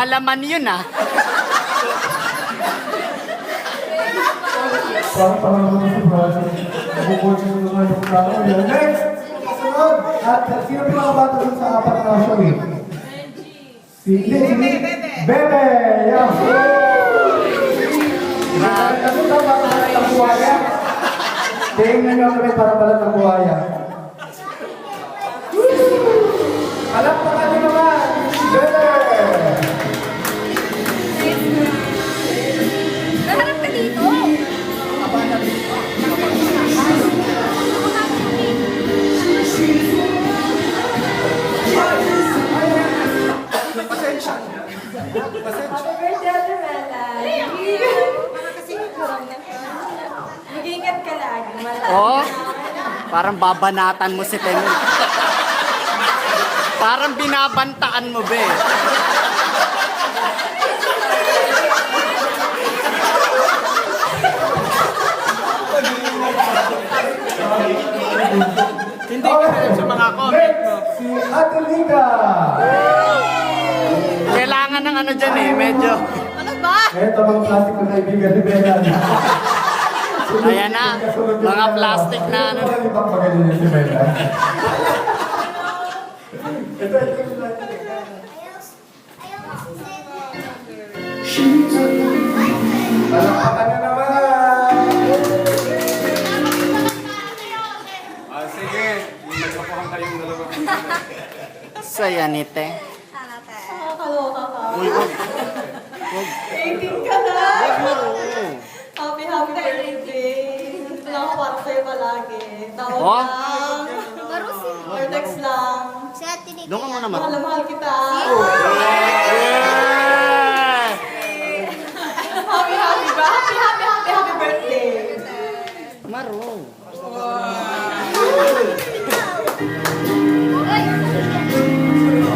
Palaman yun ah. Parang naman si Francis. Nagkukotse mo naman yung tao. Next! Kasunod! At sino pinakabata dun sa apat na show eh? Si Bebe! Yahoo! Kasi daw baka balat ng buhaya. Tingnan nyo kami para balat ng buhaya. Palakpakan nyo naman! Bebe! Naharap ka dito. Pasensya. Mag-ingat ka lagi. Oh, parang babanatan mo si Temi. Parang binabantaan mo, be. Hindi ka rin sa mga comment mo. Si Ate Liga! Kailangan ng ano dyan eh, medyo. Ano ba? Ito mga plastic na kaibigan ni Bella. Ayan na, mga plastic na ano. Parang ibang pagaling niya si Bella. Ito. Palakpakan na naman! Sige, nagpapahan kayong dalawa. Saya nite. Nakakaloka ka. Uy, wag. 18 ka na. Happy birthday. Wala ko para sa'yo palagi. Tawag Oh? lang. Or text lang. Doon ka muna, Mahal na Maro. mahal kita. Yeah! Happy birthday. Maro.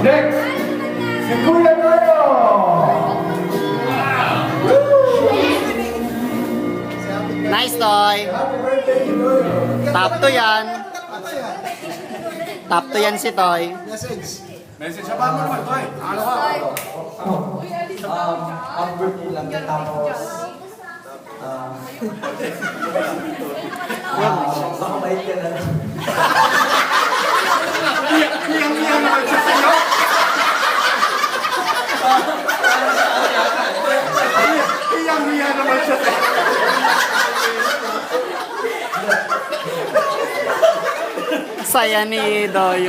Next! Si Kuya Noyo! Nice toy. Happy birthday, Noyo! Top to yan. Top to yan si Toy. Message sa mo naman, Toy. Ano ka? Ang birthday lang niya, tapos baka bait ka na. Iyang naman siya sa'yo. Iyang naman siya sa'yo. Saya ni Doy.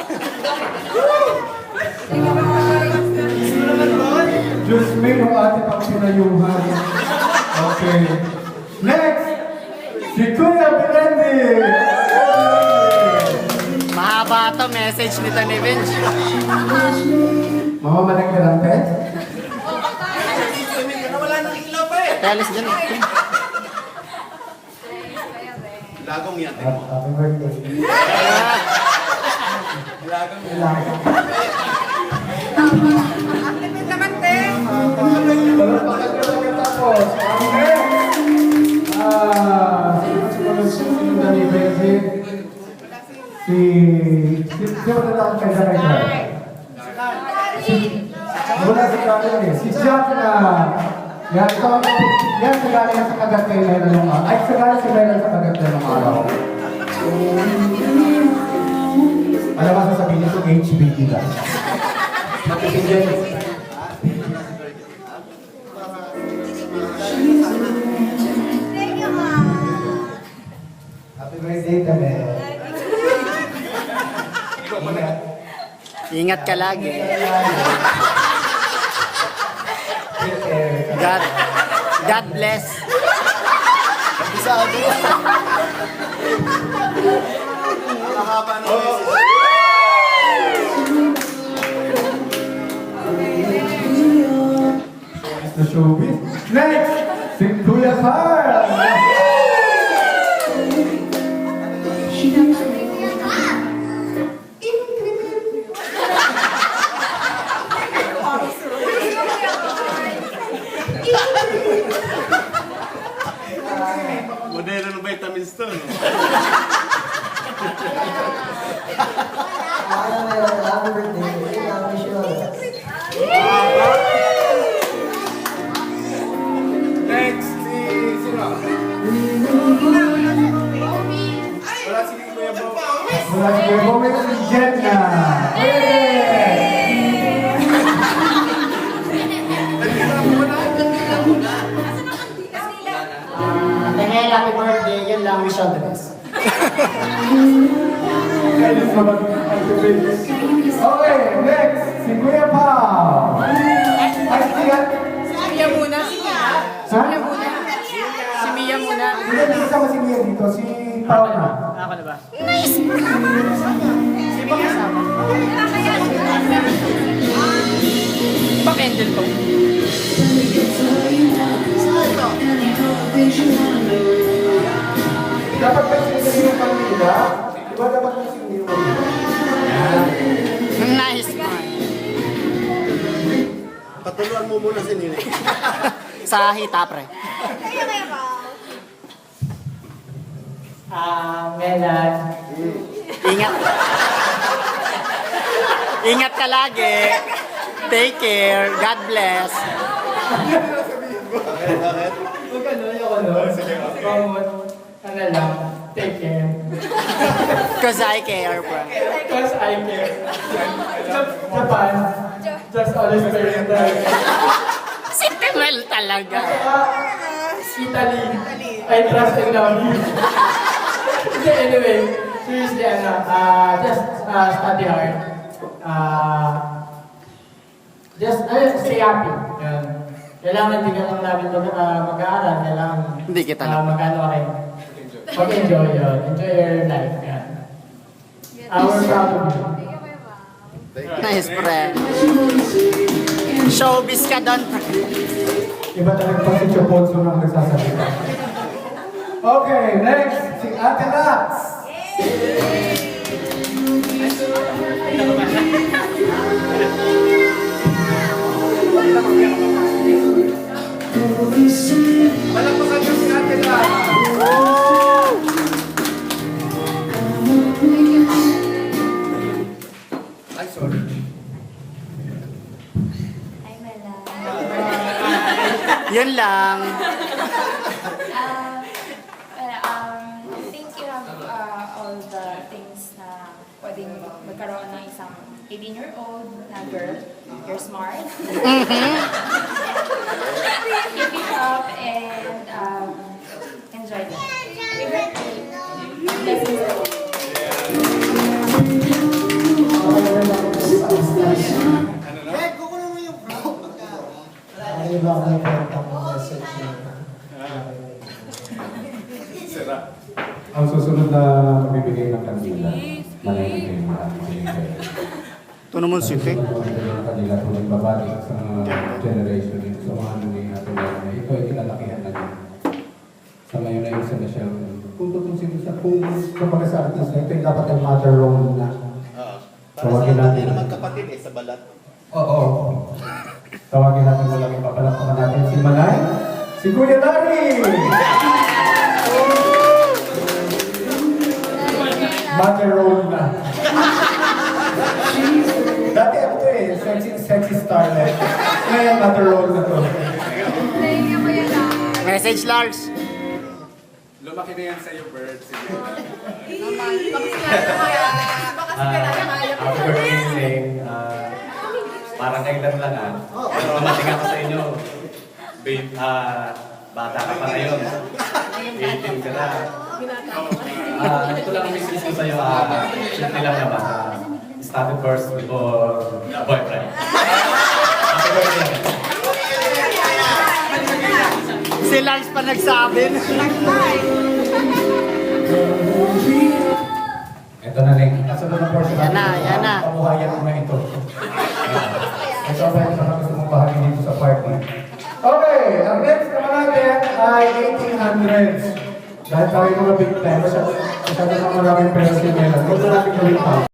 Diyos me, yung ate pang pinayuhan. Okay. Next! Si Kuya Birendi! Mahaba to message nito ni Vince. Mama, malag ka lang, pet? Wala nang ilaw pa eh. Teles dyan. Lagong yan. Happy birthday. Lagong yan. Activate naman, te. Palakpakan nyo lang yung tapos. Okay. Sino na ni Benji? Si wala na akong kaya kaya. Wala si Kaya eh. Si Jack na. Yan, ito ang yan sa galing sa kagat kay Mela nung ay sa galing si Mela sa kagat na nung araw. Alam mo sasabihin ito HBD lang. Napipigyan. Thank you, ma. Happy birthday, Tabe. Ingat ka lagi. Take care. God bless. Sabi. Ang haba ng message. The showbiz. Next, si Kuya Carl. Modelo ng vitamins to. No? Happy birthday. Happy birthday. yun lang, wish all the best. Kainis naman ang activate. Okay, next, si Kuya Pao. Ay, siya. Si Mia muna. Ha? Si Mia muna. Hindi, hindi kasama si Mia dito. Si Pao na. Ako na ba? Pa-candle ko. Dapat may sinigil yung pamilya. Diba dapat may sinigil yung pamilya? Nice man. Patuluan mo muna si Nini. Sa hita, pre. Melan. Ingat. Ingat ka lagi. Take care. God bless. Bakit? Huwag ka nun, yung ano. Ano lang, take care. Cause I care, bro. Because I care. Japan, just always very well. Si Timel talaga. Italy, I trust and love you. Hindi, anyway, seriously, just study hard. Just stay happy. Yan. Kailangan hindi ka lang namin mag-aaral. Kailangan Hindi kita lang. mag-ano rin. Mag-enjoy yun. Enjoy your life. Yan. We're proud of you. Nice, pre. Showbiz ka doon, pre. Iba talaga pa si Choponso na nagsasalita. Okay, next, si Ate Lax. Malagpasan niyo si Ate Lax. Ay, sorry. Yun lang. Think you have all the things na pwedeng magkaroon ng isang 18-year-old na girl. You're smart. Keep it up and enjoy it. Blessings. Ano ba ang nagkakita mo message niya? Ang susunod na magbibigay ng kanila, manayigay ng ating binigay. Ito naman si Te. Ang susunod na kanila kung nagbabati sa mga generation dito sa mga nunay natin na ito ay kinalakihan na niya. Sa ngayon ay isa na siya. Kung tutusin sa kung kapag sa artista, ito ay dapat ang mother role na. Para sa natin na magkapatid sa balat. Oo. Tawagin natin walang ipapalakpakan natin si Manay, si Kuya Larry! Mother role na. Dati ano to eh, sexy starlet. Ngayon mother role na to. Message, Lars. Lumaki na yan sa'yo, Bird. Sige na. Happy birthday, Ling. Parang kailan lang Pero dumating ako sa inyo. Bata ka pa ngayon. 18 ka na. Ito lang ang message ko sa'yo. Simple lang naman. Started first before boyfriend. Happy birthday. Si Lars pa nagsabi. Ito na Ling. Kasunod na portion Yan na, yan na. Pamuhayan mo na ito. Ito ang pwede na gusto mong bahagi dito sa party. Okay, ang next naman natin ay 1800s. Dahil tayo mga big time, masyado na maraming pera si Mela. Huwag na natin gawin pa.